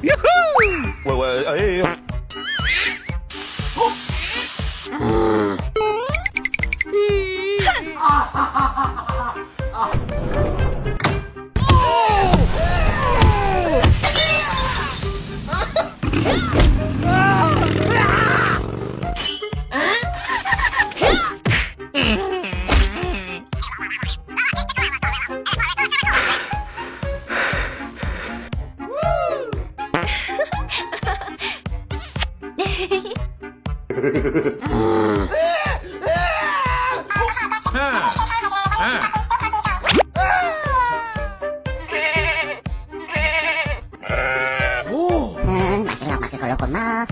يوهو ايه Masih kalau kena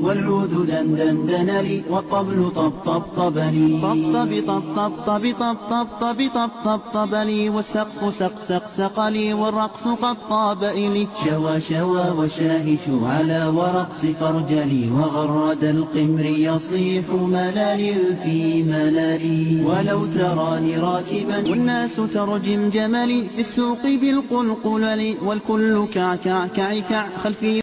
والعود دندن لي والطبل طبطبني طبطبني والسقف سق لي والرقص قد طاب إلي شوى وشاهش على ورقص فرجلي وغرد القمر يصيح ملالي في ملالي ولو تراني راكبا والناس ترجم جملي في السوق بالقلقلل والكل كع خلفي